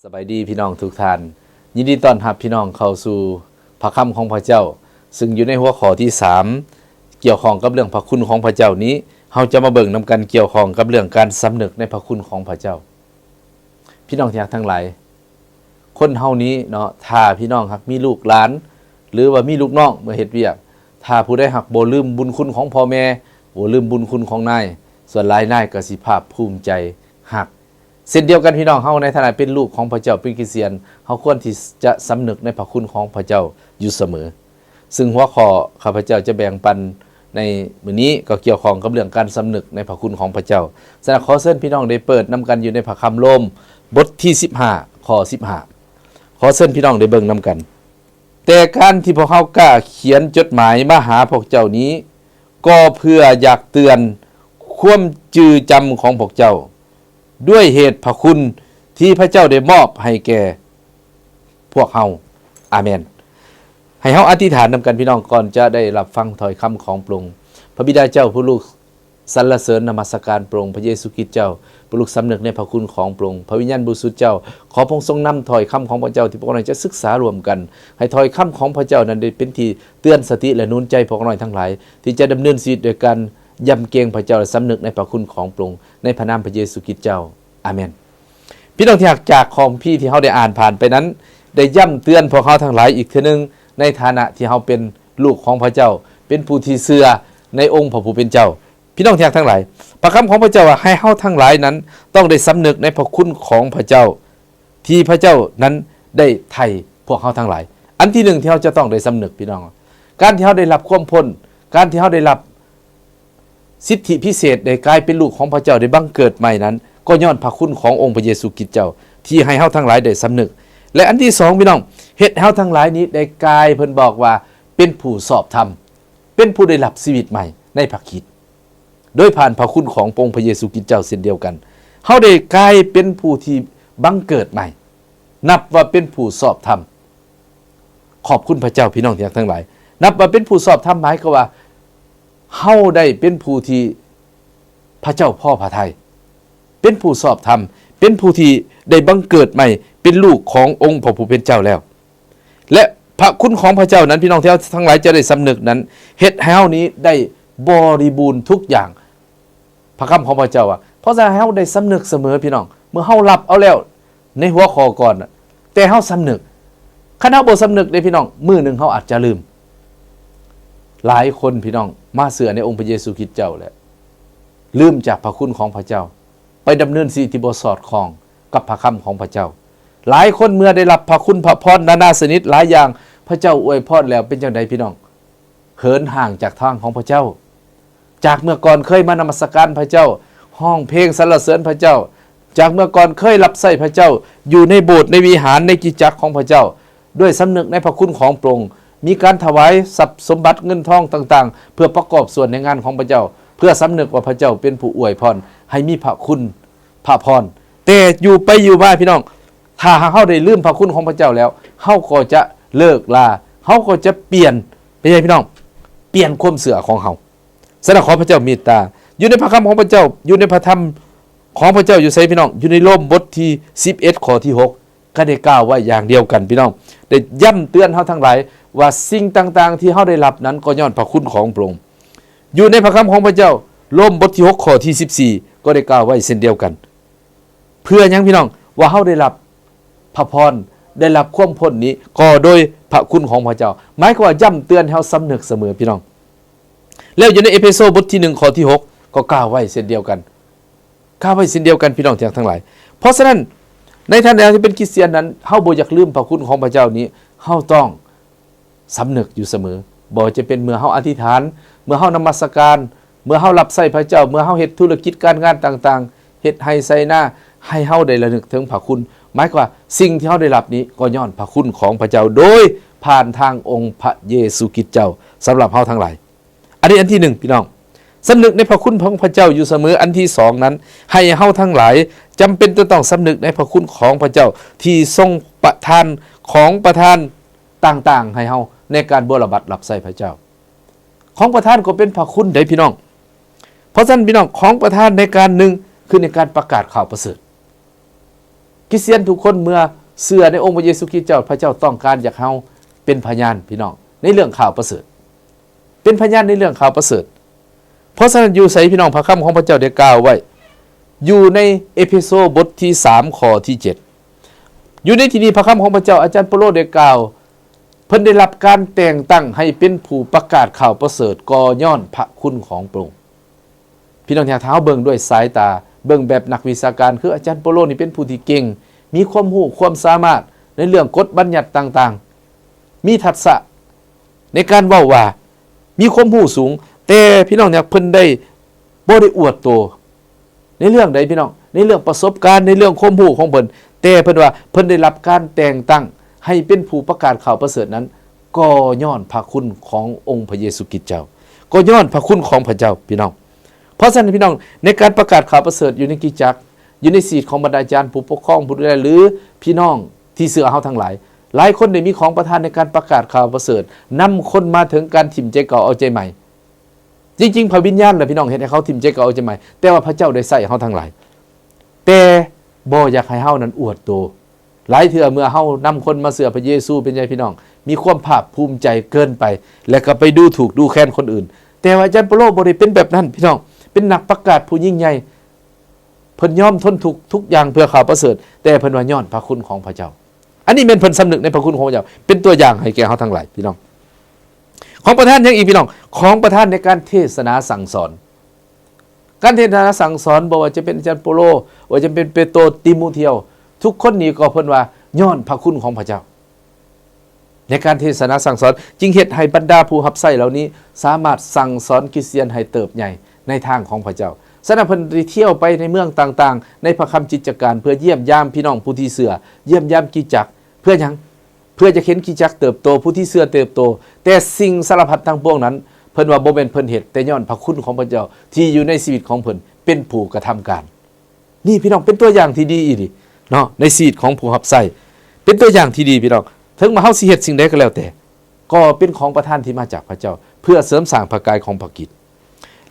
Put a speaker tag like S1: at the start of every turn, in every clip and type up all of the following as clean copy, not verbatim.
S1: สบายดีพี่น้องทุกท่านยินดีต้อนรับพี่น้องเข้าสู่พระคำของพระเจ้าซึ่งอยู่ในหัวข้อที่3เกี่ยวข้องกับเรื่องพระคุณของพระเจ้านี้เราจะมาเบิ่งนำกันเกี่ยวข้องกับเรื่องการสำนึกในพระคุณของพระเจ้าพี่น้องที่รักทั้งหลายคนเฮานี้เนาะถ้าพี่น้องครับมีลูกหลานหรือว่ามีลูกน้องเมื่อเฮ็ดเวียกถ้าผู้ใดหักบ่ลืมบุญคุณของพ่อแม่บ่ลืมบุญคุณของนายส่วนหลายนายก็สิภาคภูมิใจหักเช่นเดียวกันพี่น้องเฮาในฐานะเป็นลูกของพระเจ้าเป็นคริสเตียนเฮาควรที่จะสำนึกในพระคุณของพระเจ้าอยู่เสมอซึ่งหัวข้อข้าพเจ้าจะแบ่งปันในมื้อนี้ก็เกี่ยวข้องกับเรื่องการสำนึกในพระคุณของพระเจ้าฉะนั้นขอเชิญพี่น้องได้เปิดนำกันอยู่ในพระคัมภีร์โรมบทที่15ข้อ15ขอเชิญพี่น้องได้เบิ่งนำกันแต่การที่พวกเขากล้าเขียนจดหมายมาหาพวกเจ้านี้ก็เพื่ออยากเตือนความจือจำของพวกเจ้าด้วยเหตุพระคุณที่พระเจ้าได้มอบให้แก่พวกเฮาอาเมนให้เฮาอธิษฐานนำกันพี่น้องก่อนจะได้รับฟังถ้อยคำของพระองค์พระบิดาเจ้าผู้ลูกสรรเสริญนมัสการพระองค์พระเยซูคริสต์เจ้าผู้ลูกสำนึกในพระคุณของพระองค์พระวิญญาณบริสุทธิ์เจ้าขอพระองค์ทรงนำถ้อยคำของพระเจ้าที่พวกเราจะศึกษารวมกันให้ถ้อยคำของพระเจ้านั้นได้เป็นที่เตือนสติและหนุนใจพวกเราทั้งหลายที่จะดำเนินชีวิตโดยการยำเกรงพระเจ้าและสำนึกในพระคุณของพระองค์ในพระนามพระเยซูคริสต์เจ้าอาเมนพี่น้องที่หักจากคอมพี่ที่เขาได้อ่านผ่านไปนั้นได้ย่ำเตือนพวกเขาทั้งหลายอีกทีนึงในฐานะที่เขาเป็นลูกของพระเจ้าเป็นผู้ที่เชื่อในองค์พระผู้เป็นเจ้าพี่น้องที่หักทั้งหลายพระคำของพระเจ้าว่าให้เขาทั้งหลายนั้นต้องได้สำนึกในพระคุณของพระเจ้าที่พระเจ้านั้นได้ไถ่พวกเขาทั้งหลายอันที่หนึ่งที่เขาจะต้องได้สำนึกพี่น้องการที่เขาได้รับความพ้นการที่เขาได้รับสิทธิพิเศษได้กลายเป็นลูกของพระเจ้าได้บังเกิดใหม่นั้นก็ย้อนพระคุณขององค์พระเยซูคริสต์เจ้าที่ให้เฮาทั้งหลายได้สำนึกและอันที่สองพี่น้องเฮ็ดเฮาทั้งหลายนี้ได้กลายเพิ่นบอกว่าเป็นผู้สอบธรรมเป็นผู้ได้รับชีวิตใหม่ในพระคริสต์โดยผ่านพระคุณขององค์พระเยซูคริสต์เจ้าเช่นเดียวกันเฮาได้กลายเป็นผู้ที่บังเกิดใหม่นับว่าเป็นผู้สอบธรรมขอบคุณพระเจ้าพี่น้องที่รักทั้งหลายนับว่าเป็นผู้สอบธรรมหมายก็ว่าเฮาได้เป็นผู้ที่พระเจ้าพ่อพระทัยเป็นผู้สอบธรรมเป็นผู้ที่ได้บังเกิดใหม่เป็นลูกขององค์พระผู้เป็นเจ้าแล้วและพระคุณของพระเจ้านั้นพี่น้องที่ทั้งหลายจะได้สำนึกนั้นเฮ็ดให้เฮานี้ได้บริบูรณ์ทุกอย่างพระคำของพระเจ้าอ่ะเพราะฉะนั้นเฮาได้สำนึกเสมอพี่น้องเมื่อเฮารับเอาแล้วในหัวข้อก่อนแต่เฮาสำนึกคันเฮาบ่สำนึกเด้พี่น้องมื้อนึงเฮาอาจจะลืมหลายคนพี่น้องมาเชื่อในองค์พระเยซูคริสต์เจ้าแล้วลืมจากพระคุณของพระเจ้าไปดำเนินชีวิตที่บ่สอดคล้องกับพระคำของพระเจ้าหลายคนเมื่อได้รับพระคุณพระพรนานาชนิดหลายอย่างพระเจ้าอวยพรแล้วเป็นจังไดพี่น้องเหินห่างจากทางของพระเจ้าจากเมื่อก่อนเคยมานมัสการพระเจ้าห้องเพลงสรรเสริญพระเจ้าจากเมื่อก่อนเคยรับใช้พระเจ้าอยู่ในโบสถ์ในวิหารในกิจจักรของพระเจ้าด้วยสำนึกในพระคุณของพระองค์มีการถวายทรัพย์สมบัติเงินทองต่างๆเพื่อประกอบส่วนในงานของพระเจ้าเพื่อสำนึกว่าพระเจ้าเป็นผู้อวยพรให้มีพระคุณพระพรแต่อยู่ไปอยู่มาพี่น้องถ้าเฮาได้ลืมพระคุณของพระเจ้าแล้วเฮาก็จะเลิกลาเฮาก็จะเปลี่ยนเป็นไงพี่น้องเปลี่ยนความเสื่อของเฮาฉะนั้นขอพระเจ้าเมตตาอยู่ในพระคำของพระเจ้าอยู่ในพระธรรมของพระเจ้าอยู่ไสพี่น้องอยู่ในโรมบทที่11ข้อที่6ก็ได้กล่าวไว้อย่างเดียวกันพี่น้องได้ย้ำเตือนเฮาทั้งหลายว่าสิ่งต่างๆที่เฮาได้รับนั้นก็ย้อนพระคุณของพระองค์อยู่ในพระคำของพระเจ้าโรมบทที่6ข้อที่14ก็ได้กล่าวไว้เช่นเดียวกันเพื่อยังพี่น้องว่าเฮาได้รับพระพรได้รับความพ้นนี้ก็โดยพระคุณของพระเจ้าหมายความว่าย้ำเตือนให้เฮาสำนึกเสมอพี่น้องแล้วอยู่ในเอเฟโซบทที่1ข้อที่6ก็กล่าวไว้เช่นเดียวกันกล่าวไว้เช่นเดียวกันพี่น้องทั้งหลายเพราะฉะนั้นในฐานะที่เป็นคริสเตียนนั้นเฮาบ่อยากลืมพระคุณของพระเจ้านี้เฮาต้องสำนึกอยู่เสมอบ่จะเป็นเมื่อเฮาอธิษฐานเมื่อเฮานมัสการเมื่อเฮารับใช้พระเจ้าเมื่อเฮาเฮ็ดธุรกิจการงานต่างๆเฮ็ดให้ใส่หน้าให้เฮาได้ระลึกถึงพระคุณหมายความว่าสิ่งที่เฮาได้รับนี้ก็ย้อนพระคุณของพระเจ้าโดยผ่านทางองค์พระเยซูคริสต์เจ้าสำหรับเฮาทั้งหลายอันนี้อันที่1พี่น้องสำนึกในพระคุณของพระเจ้าอยู่เสมออันที่2นั้นให้เฮาทั้งหลายจำเป็นจะต้องสำนึกในพระคุณของพระเจ้าที่ทรงประทานของประทานต่างๆให้เฮาในการบริบัติรับใช้พระเจ้าของประทานก็เป็นพระคุณได้พี่น้องเพราะฉะนั้นพี่น้องของประทานในการหนึ่งคือในการประกาศข่าวประเสริฐ คริสเตียนทุกคนเมื่อเชื่อในองค์พระเยซูคริสต์เจ้าพระเจ้าต้องการอยากเฮาเป็นพยานพี่น้องในเรื่องข่าวประเสริฐเป็นพยานในเรื่องข่าวประเสริฐเพราะฉะนั้นอยู่ใส่พี่น้องพระคำของพระเจ้าได้กล่าวไว้อยู่ในเอเฟโซบทที่3ข้อที่7อยู่ในที่นี้พระคำของพระเจ้าอาจารย์เปโลได้กล่าวเพิ่นได้รับการแต่งตั้งให้เป็นผู้ประกาศข่าวประเสริฐก่อย้อนพระคุณของพระองค์พี่น้องอย่าเท้าเบิ่งด้วยสายตาเบิ่งแบบนักวิชาการคืออาจารย์เปโลนี่เป็นผู้ที่เก่งมีความรู้ความสามารถในเรื่องกฎบัญญัติต่างๆมีทักษะในการเว้าว่ามีความรู้สูงแต่พี่น้องเนี่ยเพิ่นได้บ่ได้อวดตัวในเรื่องใดพี่น้องในเรื่องประสบการณ์ในเรื่องความรู้ของเพิ่นแต่เพิ่นว่าเพิ่นได้รับการแต่งตั้งให้เป็นผู้ประกาศข่าวประเสริฐนั้นก็ย้อนพระคุณขององค์พระเยซูคริสต์เจ้าก็ย้อนพระคุณของพระเจ้าพี่น้องเพราะฉะนั้นพี่น้องในการประกาศข่าวประเสริฐอยู่ในกิจจักรอยู่ในศีลของบรรดาจารย์ผู้ปกครองผู้ดูแลหรือพี่น้องที่เชื่อเฮาทั้งหลายหลายคนได้มีของประทานในการประกาศข่าวประเสริฐนำคนมาถึงการถิ่มใจเก่าเอาใจใหม่จริงๆพระวิญญาณแหละพี่น้องเฮ็ดให้เขาถิ่มใจเก่าเอาใจใหม่แต่ว่าพระเจ้าได้ใส่เฮาทั้งหลายแต่บ่อยากให้เฮานั้นอวดตัวหลายเทื่อเมื่อเฮานำคนมาเชื่อพระเยซูเป็นไงพี่น้องมีความภาคภูมิใจเกินไปแล้วก็ไปดูถูกดูแคลนคนอื่นแต่ว่าอาจารย์เปโลบ่ได้เป็นแบบนั้นพี่น้องเป็นนักประกาศผู้ยิ่งใหญ่เพิ่นยอมทนทุกอย่างเพื่อข่าวประเสริฐแต่เพิ่นว่าย้อนพระคุณของพระเจ้าอันนี้เป็นเพิ่นสำนึกในพระคุณของพระเจ้าเป็นตัวอย่างให้แก่เฮาทั้งหลายพี่น้องของประธานยังอีกพี่น้องของประธานในการเทศนาสั่งสอนการเทศนาสั่งสอนบ่ว่าจะเป็นอาจารย์เปโลว่าจะเป็นเปโตรติโมเทโอทุกคนนี้ก็เพิ่นว่าย้อนพระคุณของพระเจ้าในการเทศนาสั่งสอนจึงเฮ็ดให้บรรดาผู้รับใช้เหล่านี้สามารถสั่งสอนคริสเตียนให้เติบใหญ่ในทางของพระเจ้าฉะนั้นเพิ่นได้เที่ยวไปในเมืองต่างๆในพระคำกิจการเพื่อเยี่ยมยามพี่น้องผู้ที่เชื่อเยี่ยมยามกิจจักรเพื่อหยังเพื่อจะเห็นกิจจักรเติบโตผู้ที่เชื่อเติบโตแต่สิ่งสารพัดทั้งปวงนั้นเพิ่นว่าบ่แม่นเพิ่นเฮ็ดแต่ย้อนพระคุณของพระเจ้าที่อยู่ในชีวิตของเพิ่นเป็นผู้กระทำการนี่พี่น้องเป็นตัวอย่างที่ดีอีหลีเนาะในชีวิตของผู้รับใช้เป็นตัวอย่างที่ดีพี่น้องถึงมาเฮาสิเฮ็ดสิ่งใดก็แล้วแต่ก็เป็นของประทานที่มาจากพระเจ้าเพื่อเสริมสร้างพระกายของพระกิจ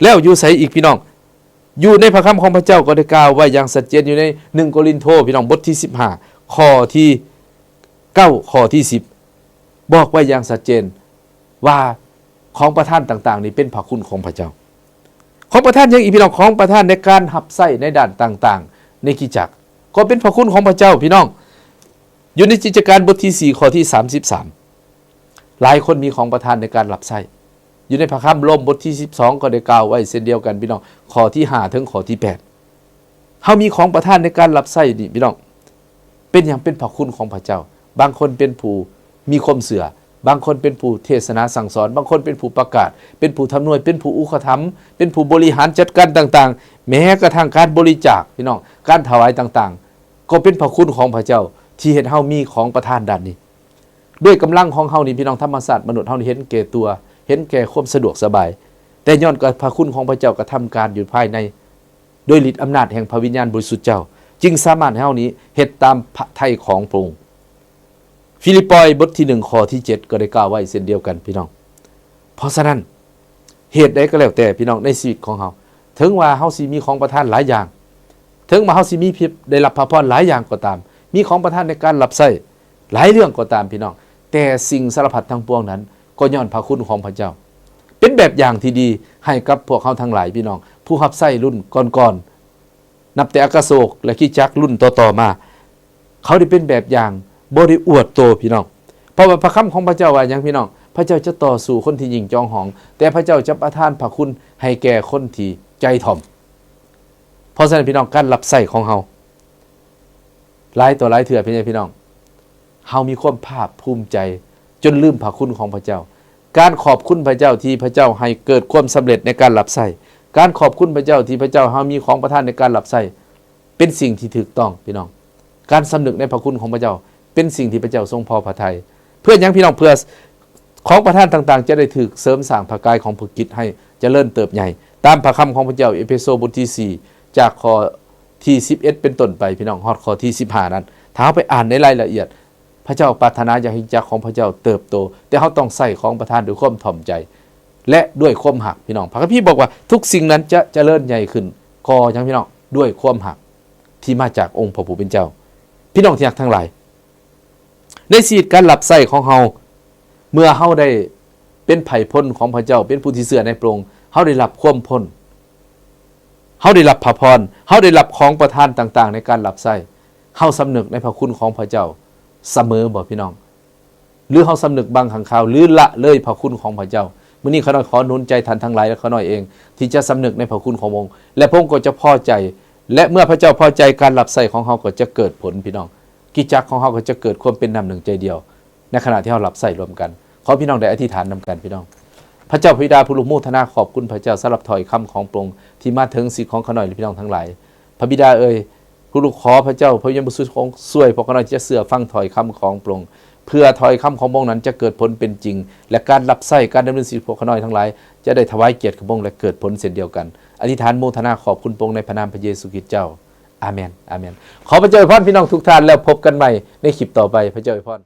S1: แล้วอยู่ไสอีกพี่น้องอยู่ในพระคำของพระเจ้าก็ได้กล่าวไว้อย่างชัดเจนอยู่ใน1โครินโธพี่น้องบทที่15ข้อที่9ข้อที่10บอกไว้อย่างชัดเจนว่าของประทานต่างๆนี่เป็นพระคุณของพระเจ้าของประทานยังอีกพี่น้องของประทานในการรับใช้ในด้านต่างๆในกิจจักรก็เป็นพระคุณของพระเจ้าพี่น้องอยู่ในกิจการบทที่4ข้อที่33หลายคนมีของประทานในการรับใช้อยู่ในพระคัมภีร์โรมบทที่12ก็ได้กล่าวไว้เช่นเดียวกันพี่น้องข้อที่5ถึงข้อที่8เฮามีของประทานในการรับใช้นี่พี่น้องเป็นอย่างเป็นพระคุณของพระเจ้าบางคนเป็นผู้มีความเสื่อบางคนเป็นผู้เทศนาสั่งสอนบางคนเป็นผู้ประกาศเป็นผู้ทำนวยเป็นผู้อุปถัมภ์เป็นผู้บริหารจัดการต่างๆแม้กระทั่งการบริจาคพี่น้องการถวายต่างๆก็เป็นพระคุณของพระเจ้าที่เฮ็ดเฮามีของประทานด้านนี้ด้วยกำลังของเฮานี่พี่น้องธรรมศาสตร์มนุษย์เฮานี่เห็นแก่ตัวเห็นแก่ความสะดวกสบายแต่ย้อนกับพระคุณของพระเจ้ากระทำการอยู่ภายในโดยฤทธิ์อำนาจแห่งพระวิญญาณบริสุทธิ์เจ้าจึงสามารถให้เฮานี้เฮ็ดตามพระทัยของพระองค์ฟิลิปปอยบทที่1ข้อที่7ก็ได้กล่าวไว้เช่นเดียวกันพี่น้องเพราะฉะนั้นเหตุใดก็แล้วแต่พี่น้องในชีวิตของเฮาถึงว่าเฮาสิมีของประทานหลายอย่างถึงว่าเฮาสิมีได้รับพระพรหลายอย่างก็ตามมีของประทานในการรับใช้หลายเรื่องก็ตามพี่น้องแต่สิ่งสารพัดทั้งปวงนั้นก็ย้อนพระคุณของพระเจ้าเป็นแบบอย่างที่ดีให้กับพวกเขาทั้งหลายพี่น้องผู้รับใช้รุ่นก่อนๆนับแต่อากาโศกและคริสตจักรรุ่นต่อๆมาเขาได้เป็นแบบอย่างบ่ได้อวดโตพี่น้องเพราะว่าพระคำของพระเจ้าว่าอย่างพี่น้องพระเจ้าจะต่อสู้คนที่ยิ่งจองหองแต่พระเจ้าจะประทานพระคุณให้แก่คนที่ใจถ่อมเพราะฉะนั้นพี่น้องการรับใช้ของเฮาหลายต่อหลายเถื่อพี่น้องเฮามีความภาคภูมิใจจนลืมพระคุณของพระเจ้าการขอบคุณพระเจ้าที่พระเจ้าให้เกิดความสำเร็จในการรับใช้การขอบคุณพระเจ้าที่พระเจ้าเฮามีของประทานในการรับใช้เป็นสิ่งที่ถูกต้องพี่น้องการสำนึกในพระคุณของพระเจ้าเป็นสิ่งที่พระเจ้าทรงพอพระทัยเพื่อยังพี่น้องเพื่อของประทานต่างๆจะได้ถูกเสริมสร้างพระกายของพระกิจให้เจริญเติบใหญ่ตามพระคำของพระเจ้าเอเฟโซบทที่4จากข้อที่11เป็นต้นไปพี่น้องฮอดข้อที่15นั้นถ้าเอาไปอ่านในรายละเอียดพระเจ้าปรารถนาอยากให้จักรของพระเจ้าเติบโตแต่เขาต้องใส่ของประทานด้วยความถ่อมใจและด้วยความหักพี่น้องพระคัมภีร์บอกว่าทุกสิ่งนั้นจะเจริญใหญ่ขึ้นก็ยังพี่น้องด้วยความหักที่มาจากองค์พระผู้เป็นเจ้า พี่น้องที่รักทั้งหลายในชีวิตการรับใช้ของเฮาเมื่อเฮาได้เป็นไผ่พ้นของพระเจ้าเป็นผู้ที่เชื่อในพระองค์เฮาได้รับความพ้นเฮาได้รับพระพรเฮาได้รับของประทานต่างๆในการรับใช้เฮาสำนึกในพระคุณของพระเจ้าเสมอบ่พี่น้องหรือเฮาสำนึกบางครั้งคราวหรือละเลยพระคุณของพระเจ้ามื้อนี้ข้าน้อยขอหนุนใจท่านทั้งหลายและข้าน้อยเองที่จะสำนึกในพระคุณของพระองค์และพระองค์ก็จะพอใจและเมื่อพระเจ้าพอใจการรับใช้ของเฮาก็จะเกิดผลพี่น้องกิจจักรของเฮาก็จะเกิดความเป็นน้ำหนึ่งใจเดียวในขณะที่เฮารับใช้รวมกันขอพี่น้องได้อธิษฐานนำกันพี่น้องพระเจ้าพระบิดาผู้ลูกโมทนาขอบคุณพระเจ้าสำหรับถ้อยคำของพระองค์ที่มาถึงสิทธิ์ของข้าน้อยและพี่น้องทั้งหลายพระบิดาเอ่ยผู้ลูกขอพระเจ้าพระยมบริสุทธิ์ของช่วยพวกข้าน้อยจะเสื่อฟังถ้อยคำของพระองค์เพื่อถ้อยคำของพระองค์นั้นจะเกิดผลเป็นจริงและการรับใช้การดำเนินชีวิตพวกข้าน้อยทั้งหลายจะได้ถวายเกียรติกับพระองค์และเกิดผลเช่นเดียวกันอธิษฐานโมทนาขอบคุณพระองค์ในพระนามพระเยซูคริสต์เจ้าอาเมนอาเมนขอพระเจ้าอวยพรพี่น้องทุกท่านแล้วพบกันใหม่ในคลิปต่อไปพระเจ้าอวยพร